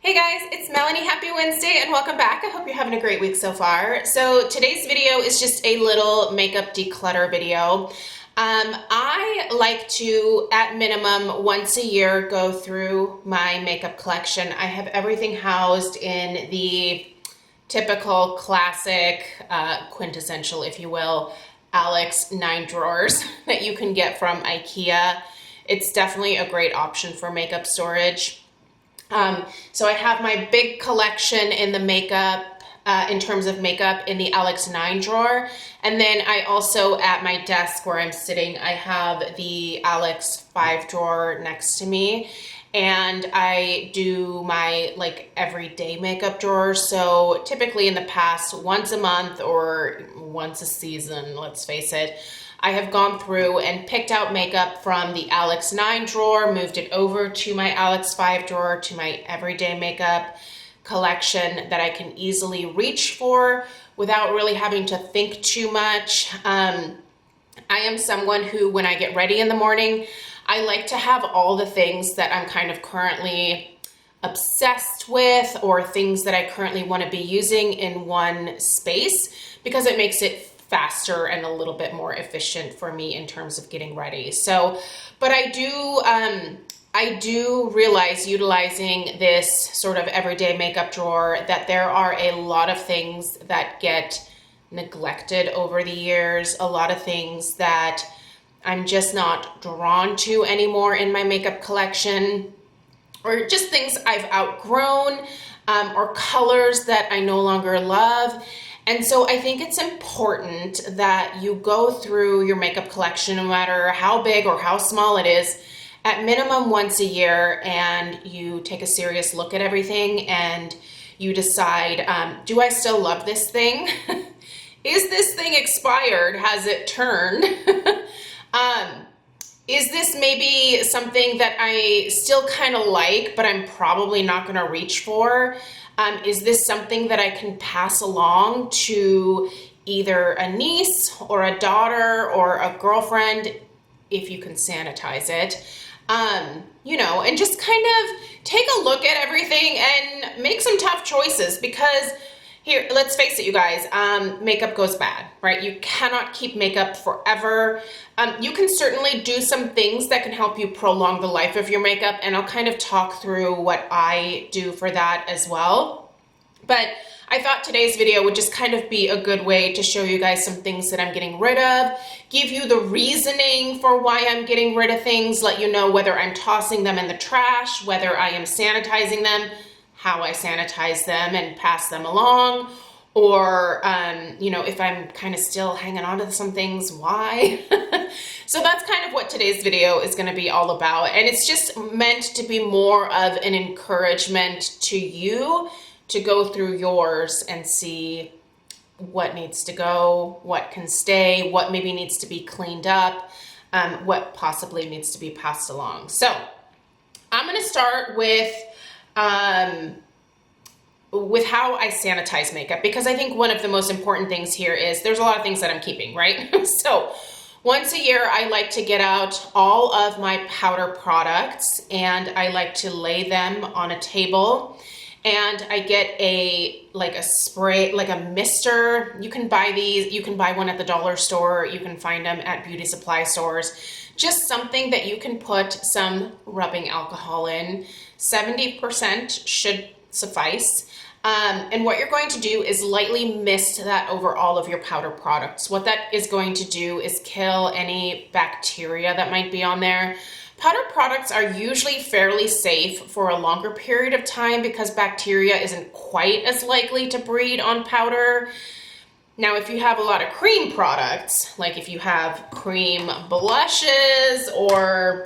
Hey guys, it's Melanie. Happy Wednesday and welcome back. I hope you're having a great week so far. So today's video is just a little makeup declutter video. I like to, at minimum, once a year go through my makeup collection. I have everything housed in the typical classic, quintessential, if you will, Alex 9 drawers that you can get from IKEA. It's definitely a great option for makeup storage. So I have my big collection in the makeup, in terms of makeup, in the Alex 9 drawer. And then I also, at my desk where I'm sitting, I have the Alex 5 drawer next to me. And I do my everyday makeup drawer. So typically in the past, once a month or once a season, let's face it, I have gone through and picked out makeup from the Alex 9 drawer, moved it over to my Alex 5 drawer, to my everyday makeup collection that I can easily reach for without really having to think too much. I am someone who, when I get ready in the morning, I like to have all the things that I'm kind of currently obsessed with or things that I currently want to be using in one space, because it makes it faster and a little bit more efficient for me in terms of getting ready. So, but I do realize, utilizing this sort of everyday makeup drawer, that there are a lot of things that get neglected over the years, a lot of things that I'm just not drawn to anymore in my makeup collection, or just things I've outgrown, or colors that I no longer love. And so I think it's important that you go through your makeup collection, no matter how big or how small it is, at minimum once a year, and you take a serious look at everything and you decide, do I still love this thing? Is this thing expired? Has it turned? Is this maybe something that I still kind of like, but I'm probably not going to reach for? Is this something that I can pass along to either a niece or a daughter or a girlfriend, if you can sanitize it? You know, and just kind of take a look at everything and make some tough choices, because here, let's face it, you guys, makeup goes bad, right? You cannot keep makeup forever. You can certainly do some things that can help you prolong the life of your makeup, and I'll kind of talk through what I do for that as well. But I thought today's video would just kind of be a good way to show you guys some things that I'm getting rid of, give you the reasoning for why I'm getting rid of things, let you know whether I'm tossing them in the trash, whether I am sanitizing them, how I sanitize them and pass them along, or, you know, if I'm kind of still hanging on to some things, why? So that's kind of what today's video is going to be all about. And it's just meant to be more of an encouragement to you to go through yours and see what needs to go, what can stay, what maybe needs to be cleaned up, what possibly needs to be passed along. So I'm going to start with how I sanitize makeup, because I think one of the most important things here is there's a lot of things that I'm keeping, right? So once a year, I like to get out all of my powder products and I like to lay them on a table, and I get a spray, like a mister. You can buy these, you can buy one at the dollar store, you can find them at beauty supply stores. Just something that you can put some rubbing alcohol in. 70% should suffice. And what you're going to do is lightly mist that over all of your powder products. What that is going to do is kill any bacteria that might be on there. Powder products are usually fairly safe for a longer period of time because bacteria isn't quite as likely to breed on powder. Now, if you have a lot of cream products, like if you have cream blushes or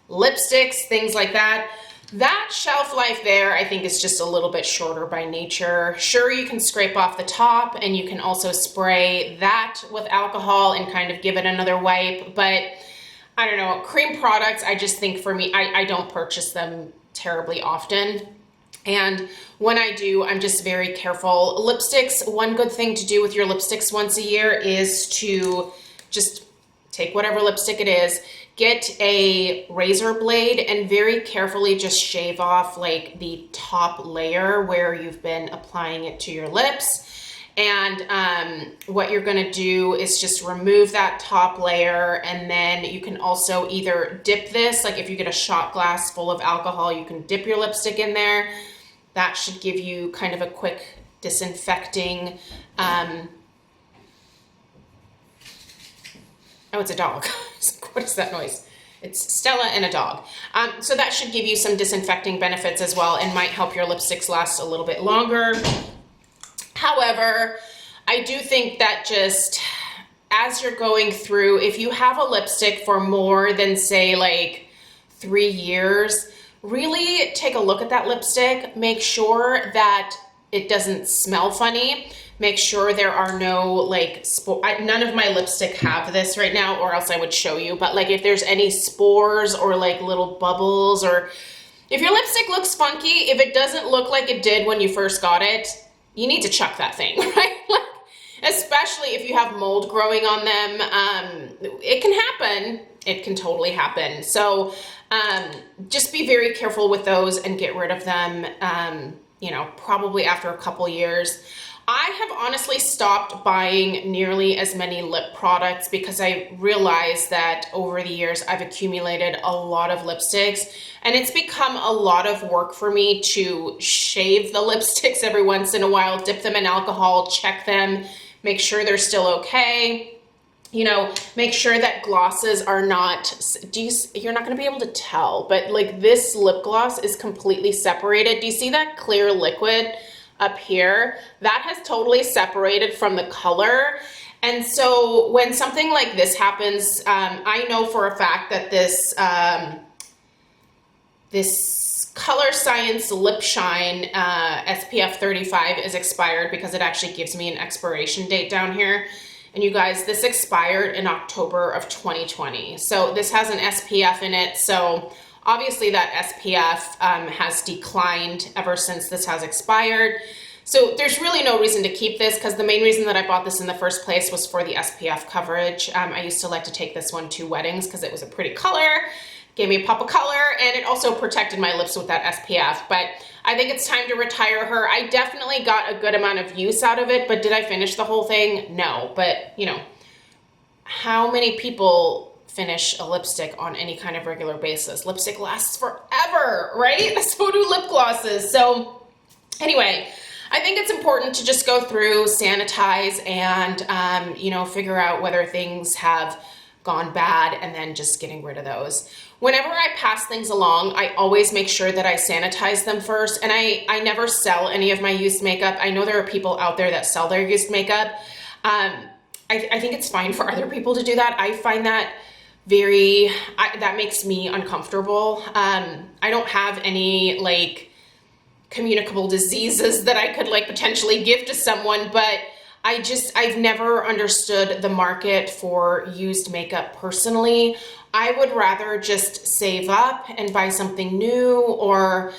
lipsticks, things like that, that shelf life there, I think, is just a little bit shorter by nature. Sure, you can scrape off the top and you can also spray that with alcohol and kind of give it another wipe, but I don't know, cream products, I just think for me, I don't purchase them terribly often. And when I do, I'm just very careful. Lipsticks, one good thing to do with your lipsticks once a year is to just take whatever lipstick it is, get a razor blade and very carefully just shave off like the top layer where you've been applying it to your lips. And what you're gonna do is just remove that top layer, and then you can also either dip this, like if you get a shot glass full of alcohol, you can dip your lipstick in there. That should give you kind of a quick disinfecting. Oh, it's a dog. What is that noise? It's Stella and a dog. So that should give you some disinfecting benefits as well and might help your lipsticks last a little bit longer. However, I do think that just as you're going through, if you have a lipstick for more than say like 3 years, really take a look at that lipstick. Make sure that it doesn't smell funny. Make sure there are no like none of my lipstick have this right now, or else I would show you, but like if there's any spores or like little bubbles, or if your lipstick looks funky, if it doesn't look like it did when you first got it, you need to chuck that thing, right? Like, especially if you have mold growing on them. It can happen. It can totally happen. So just be very careful with those and get rid of them, you know, probably after a couple years. I have honestly stopped buying nearly as many lip products because I realized that over the years I've accumulated a lot of lipsticks, and it's become a lot of work for me to shave the lipsticks every once in a while, dip them in alcohol, check them, make sure they're still okay. You know, make sure that glosses are not, you're not gonna be able to tell, but like this lip gloss is completely separated. Do you see that clear liquid up here? That has totally separated from the color. And so when something like this happens, I know for a fact that this this Color Science Lip Shine SPF 35 is expired, because it actually gives me an expiration date down here. And you guys, this expired in October of 2020. So this has an SPF in it. So obviously that SPF has declined ever since this has expired. So there's really no reason to keep this, because the main reason that I bought this in the first place was for the SPF coverage. I used to like to take this one to weddings because it was a pretty color, gave me a pop of color, and it also protected my lips with that SPF. But I think it's time to retire her. I definitely got a good amount of use out of it, but did I finish the whole thing? No. But you know, how many people finish a lipstick on any kind of regular basis? Lipstick lasts forever, right? So do lip glosses. So anyway, I think it's important to just go through, sanitize, and you know, figure out whether things have gone bad, and then just getting rid of those. Whenever I pass things along, I always make sure that I sanitize them first, and I never sell any of my used makeup. I know there are people out there that sell their used makeup. I think it's fine for other people to do that. I find that that makes me uncomfortable. I don't have any like communicable diseases that I could like potentially give to someone, but I've never understood the market for used makeup personally. I would rather just save up and buy something new, or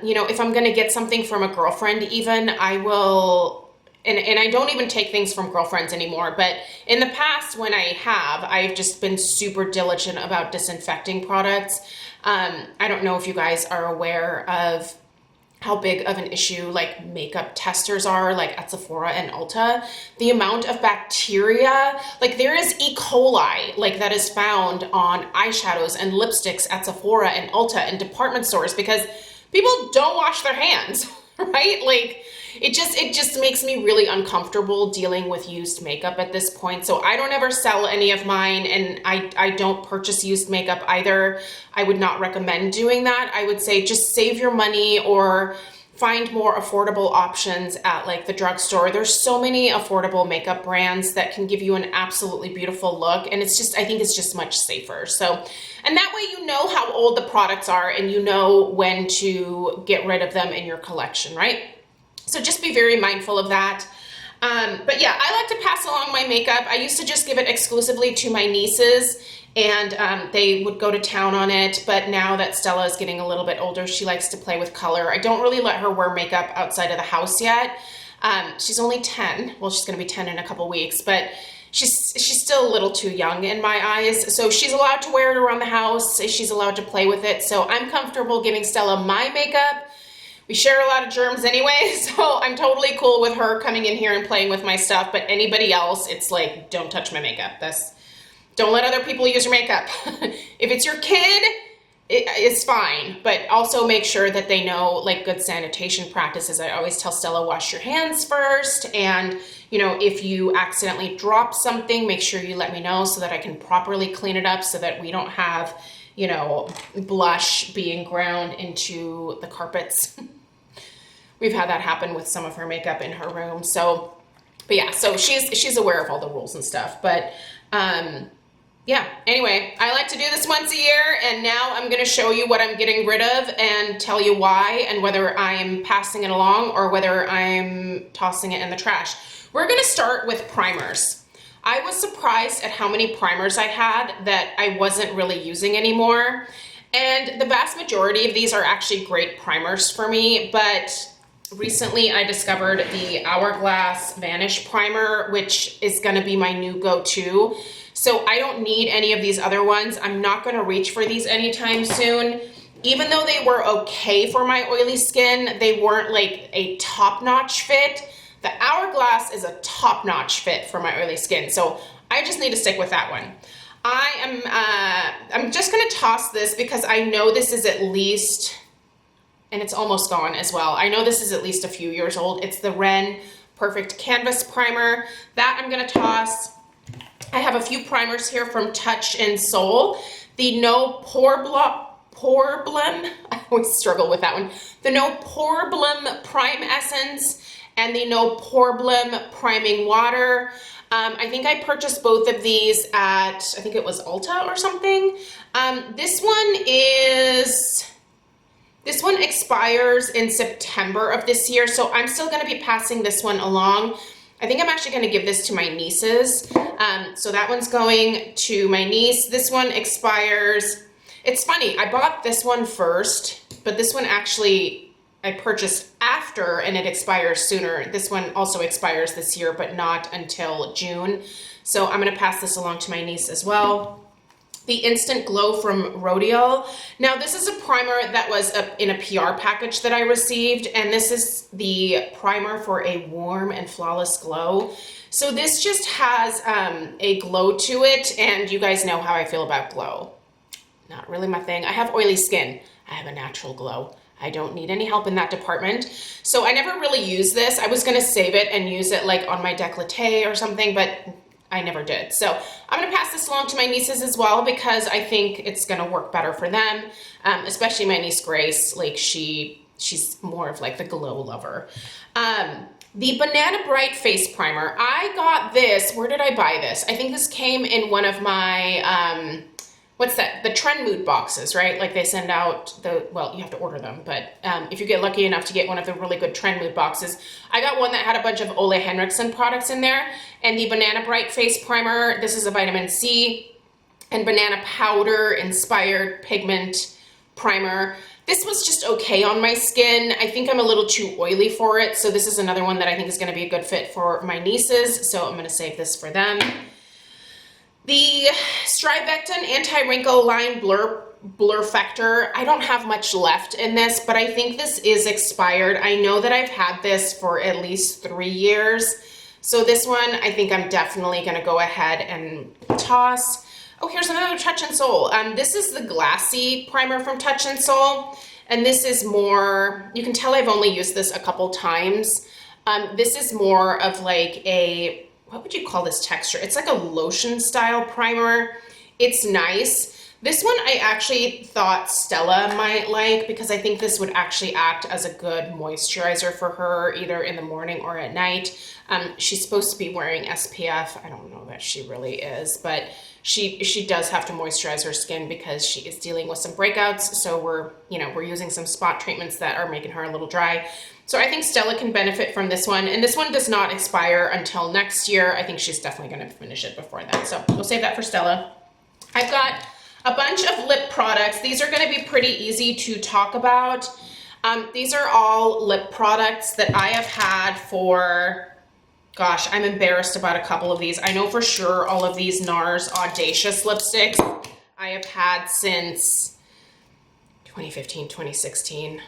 you know, if I'm gonna get something from a girlfriend even, I will, and I don't even take things from girlfriends anymore, but in the past when I've just been super diligent about disinfecting products. I don't know if you guys are aware of how big of an issue like makeup testers are, like at Sephora and Ulta. The amount of bacteria, like there is E. coli like that is found on eyeshadows and lipsticks at Sephora and Ulta and department stores, because people don't wash their hands, right? Like it just makes me really uncomfortable dealing with used makeup at this point. So I don't ever sell any of mine, and I don't purchase used makeup either. I would not recommend doing that. I would say just save your money or find more affordable options at like the drugstore. There's so many affordable makeup brands that can give you an absolutely beautiful look, and I think it's just much safer. So, and that way you know how old the products are and you know when to get rid of them in your collection, right? So just be very mindful of that. But yeah, I like to pass along my makeup. I used to just give it exclusively to my nieces, and they would go to town on it. But now that Stella is getting a little bit older, she likes to play with color. I don't really let her wear makeup outside of the house yet. She's only 10. Well, she's gonna be 10 in a couple weeks, but she's still a little too young in my eyes. So she's allowed to wear it around the house. She's allowed to play with it. So I'm comfortable giving Stella my makeup. We share a lot of germs anyway, so I'm totally cool with her coming in here and playing with my stuff, but anybody else, it's like, don't touch my makeup. Don't let other people use your makeup. If it's your kid, it's fine, but also make sure that they know like good sanitation practices. I always tell Stella, wash your hands first, and you know, if you accidentally drop something, make sure you let me know so that I can properly clean it up so that we don't have, you know, blush being ground into the carpets. We've had that happen with some of her makeup in her room. So, but yeah, so she's aware of all the rules and stuff. But yeah, anyway, I like to do this once a year, and now I'm gonna show you what I'm getting rid of and tell you why, and whether I'm passing it along or whether I'm tossing it in the trash. We're gonna start with primers. I was surprised at how many primers I had that I wasn't really using anymore. And the vast majority of these are actually great primers for me, but recently I discovered the Hourglass Vanish Primer, which is gonna be my new go-to. So I don't need any of these other ones. I'm not gonna reach for these anytime soon. Even though they were okay for my oily skin, they weren't like a top-notch fit. The Hourglass is a top-notch fit for my oily skin, so I just need to stick with that one. I'm just gonna toss this because I know this is at least, and it's almost gone as well. I know this is at least a few years old. It's the Ren Perfect Canvas Primer. That I'm gonna toss. I have a few primers here from Touch in Soul. The No Problem, I always struggle with that one. The No Problem Prime Essence and the No Problem Priming Water. I think I purchased both of these at, I think it was Ulta or something. This one expires in September of this year, so I'm still gonna be passing this one along. I think I'm actually gonna give this to my nieces. So that one's going to my niece. This one expires, it's funny, I bought this one first, but this one actually I purchased after and it expires sooner. This one also expires this year, but not until June. So I'm gonna pass this along to my niece as well. The Instant Glow from Rodial. Now this is a primer that was in a PR package that I received, and this is the primer for a warm and flawless glow. So this just has a glow to it, and you guys know how I feel about glow. Not really my thing. I have oily skin. I have a natural glow. I don't need any help in that department. So I never really use this. I was gonna save it and use it like on my décolleté or something, but I never did. So I'm gonna pass this along to my nieces as well because I think it's gonna work better for them, especially my niece Grace. Like she's more of like the glow lover. The Banana Bright Face Primer. I got this, where did I buy this? I think this came in one of my, what's that? The Trend Mood boxes, right? Like they send out well, you have to order them, but if you get lucky enough to get one of the really good Trend Mood boxes, I got one that had a bunch of Ole Henriksen products in there, and the Banana Bright Face Primer, this is a vitamin C and banana powder inspired pigment primer. This was just okay on my skin. I think I'm a little too oily for it, so this is another one that I think is gonna be a good fit for my nieces, so I'm gonna save this for them. The Strivectin Anti-Wrinkle Line Blur Factor. I don't have much left in this, but I think this is expired. I know that I've had this for at least 3 years. So this one, I think I'm definitely gonna go ahead and toss. Oh, here's another Touch in Soul. This is the Glassy Primer from Touch in Soul. And this is more, you can tell I've only used this a couple times. This is more of like a, what would you call this texture? It's like a lotion style primer. It's nice. This one I actually thought Stella might like because I think this would actually act as a good moisturizer for her either in the morning or at night. She's supposed to be wearing SPF. I don't know that she really is, but she does have to moisturize her skin because she is dealing with some breakouts. So we're using some spot treatments that are making her a little dry. So I think Stella can benefit from this one. And this one does not expire until next year. I think she's definitely gonna finish it before then. So we'll save that for Stella. I've got a bunch of lip products. These are gonna be pretty easy to talk about. These are all lip products that I have had for, Gosh, I'm embarrassed about a couple of these. I know for sure all of these Nars Audacious lipsticks I have had since 2015, 2016,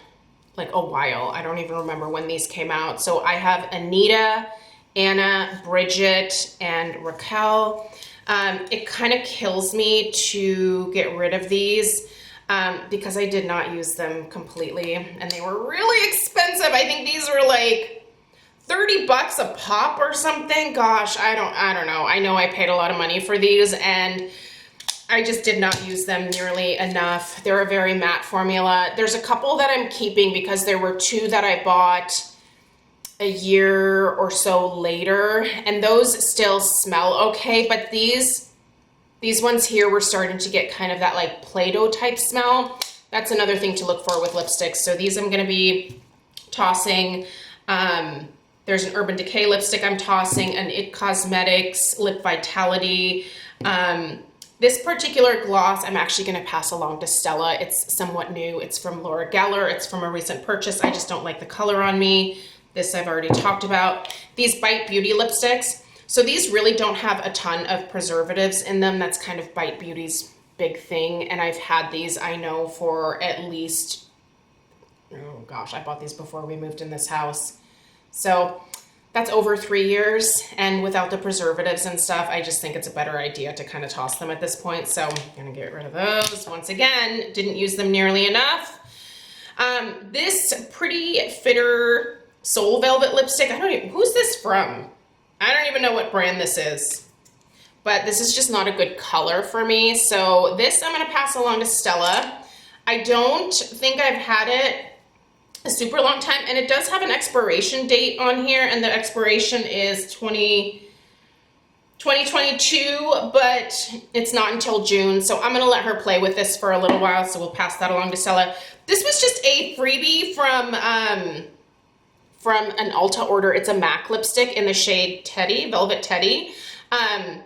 like a while. I don't even remember when these came out. So I have Anita, Anna, Bridget, and Raquel. It kind of kills me to get rid of these because I did not use them completely and they were really expensive. I think these were like 30 bucks a pop or something. Gosh, I don't know. I know I paid a lot of money for these and I just did not use them nearly enough. They're a very matte formula. There's a couple that I'm keeping because there were two that I bought a year or so later and those still smell okay, but these ones here were starting to get kind of that like Play-Doh type smell. That's another thing to look for with lipsticks. So these I'm gonna be tossing. There's an Urban Decay lipstick I'm tossing, an It Cosmetics Lip Vitality. This particular gloss I'm actually gonna pass along to Stella. It's somewhat new. It's from Laura Geller. It's from a recent purchase. I just don't like the color on me. This I've already talked about. These Bite Beauty lipsticks. So these really don't have a ton of preservatives in them. That's kind of Bite Beauty's big thing. And I've had these, I know, for at least, oh gosh, I bought these before we moved in this house. So that's over 3 years, and without the preservatives and stuff, I just think it's a better idea to kind of toss them at this point. So I'm gonna get rid of those. Once again, didn't use them nearly enough. This Pretty Fitter Soul Velvet lipstick, who's this from? I don't even know what brand this is, but this is just not a good color for me. So this I'm gonna pass along to Stella. I don't think I've had it a super long time, and it does have an expiration date on here, and the expiration is 2022, but it's not until June, so I'm gonna let her play with this for a little while, so we'll pass that along to Stella. This was just a freebie from an Ulta order. It's a MAC lipstick in the shade Teddy, Velvet Teddy. I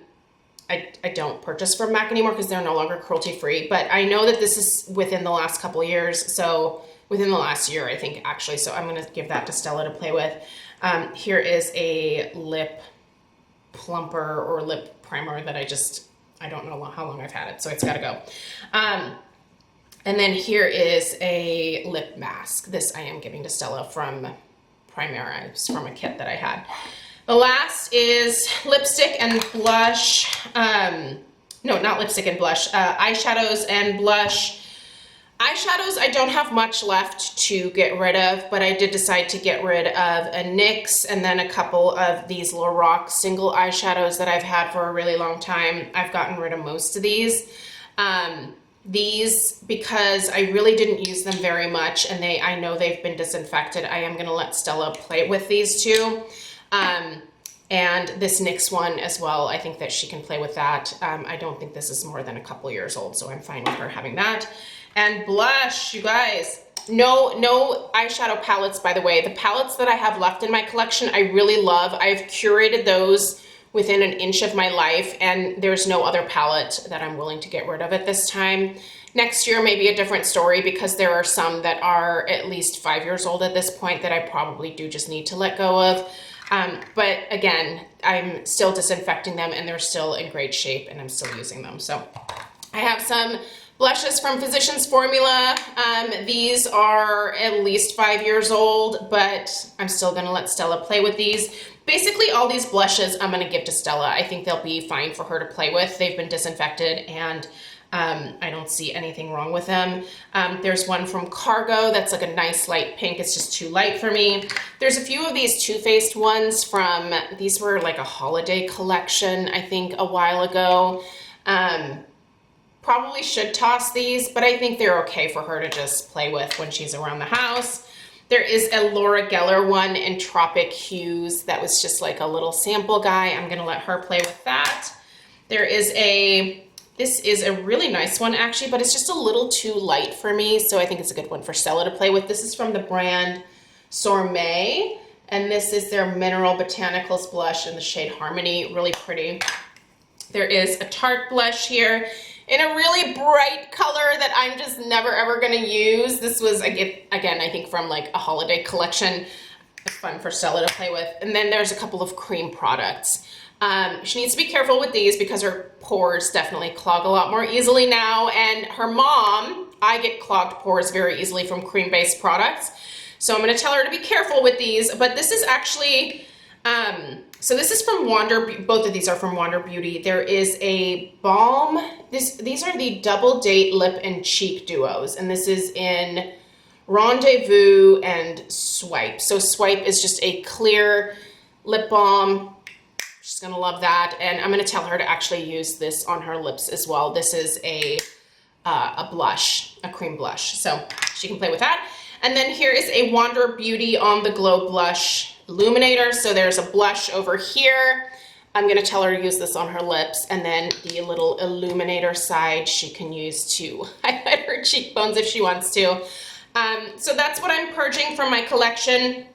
don't purchase from MAC anymore because they're no longer cruelty-free, but I know that this is within the last couple of years, so within the last year, I think, actually. So I'm going to give that to Stella to play with. Here is a lip plumper or lip primer that I don't know how long I've had it, so it's got to go. And then here is a lip mask. This I am giving to Stella from Primera. It's from a kit that I had. The last is lipstick and blush. No, not lipstick and blush. Eyeshadows and blush. Eyeshadows, I don't have much left to get rid of, but I did decide to get rid of a NYX and then a couple of these Lorac single eyeshadows that I've had for a really long time. I've gotten rid of most of these. These, because I really didn't use them very much and I know they've been disinfected, I am going to let Stella play with these two. And this NYX one as well, I think that she can play with that. I don't think this is more than a couple years old, so I'm fine with her having that. And blush, you guys, no eyeshadow palettes, by the way. The palettes that I have left in my collection, I really love. I've curated those within an inch of my life, and there's no other palette that I'm willing to get rid of at this time. Next year may be a different story because there are some that are at least 5 years old at this point that I probably do just need to let go of. But again, I'm still disinfecting them and they're still in great shape and I'm still using them. So I have some blushes from Physicians Formula. These are at least 5 years old, but I'm still gonna let Stella play with these. Basically all these blushes I'm gonna give to Stella. I think they'll be fine for her to play with. They've been disinfected and I don't see anything wrong with them. There's one from Cargo that's like a nice light pink. It's just too light for me. There's a few of these Too Faced ones from, these were like a holiday collection, I think a while ago. Probably should toss these, but I think they're okay for her to just play with when she's around the house. There is a Laura Geller one in Tropic Hues that was just like a little sample guy. I'm gonna let her play with that. There is this is a really nice one actually, but it's just a little too light for me, so I think it's a good one for Stella to play with. This is from the brand Sourmet, and this is their Mineral Botanicals blush in the shade Harmony, really pretty. There is a Tarte blush here in a really bright color that I'm just never ever gonna use. This was, again, I think from like a holiday collection. It's fun for Stella to play with. And then there's a couple of cream products. She needs to be careful with these because her pores definitely clog a lot more easily now. And her mom, I get clogged pores very easily from cream-based products. So I'm gonna tell her to be careful with these. But this is actually, so this is from both of these are from Wander Beauty. There is a balm. These are the Double Date Lip and Cheek Duos. And this is in Rendezvous and Swipe. So Swipe is just a clear lip balm. She's gonna love that, and I'm gonna tell her to actually use this on her lips as well. This is a blush, a cream blush, so she can play with that. And then here is a Wander Beauty On The Glow Blush Illuminator. So there's a blush over here. I'm gonna tell her to use this on her lips, and then the little illuminator side she can use to highlight her cheekbones if she wants to. So that's what I'm purging from my collection.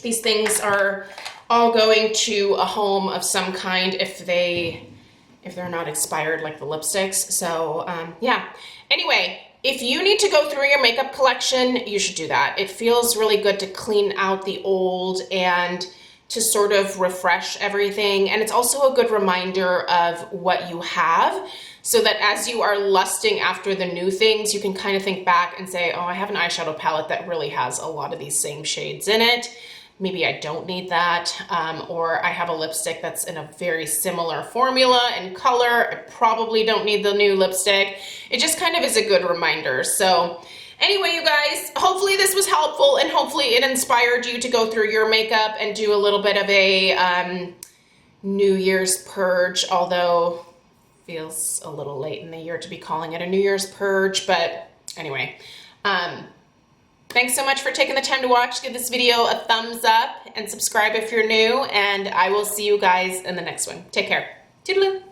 These things are all going to a home of some kind if they're not expired like the lipsticks. So yeah. Anyway, if you need to go through your makeup collection, you should do that. It feels really good to clean out the old and to sort of refresh everything. And it's also a good reminder of what you have, so that as you are lusting after the new things, you can kind of think back and say, oh, I have an eyeshadow palette that really has a lot of these same shades in it. Maybe I don't need that. Or I have a lipstick that's in a very similar formula and color. I probably don't need the new lipstick. It just kind of is a good reminder. So anyway, you guys, hopefully this was helpful, and hopefully it inspired you to go through your makeup and do a little bit of a New Year's purge, although feels a little late in the year to be calling it a New Year's purge. But anyway, thanks so much for taking the time to watch. Give this video a thumbs up and subscribe if you're new, and I will see you guys in the next one. Take care. Toodaloo.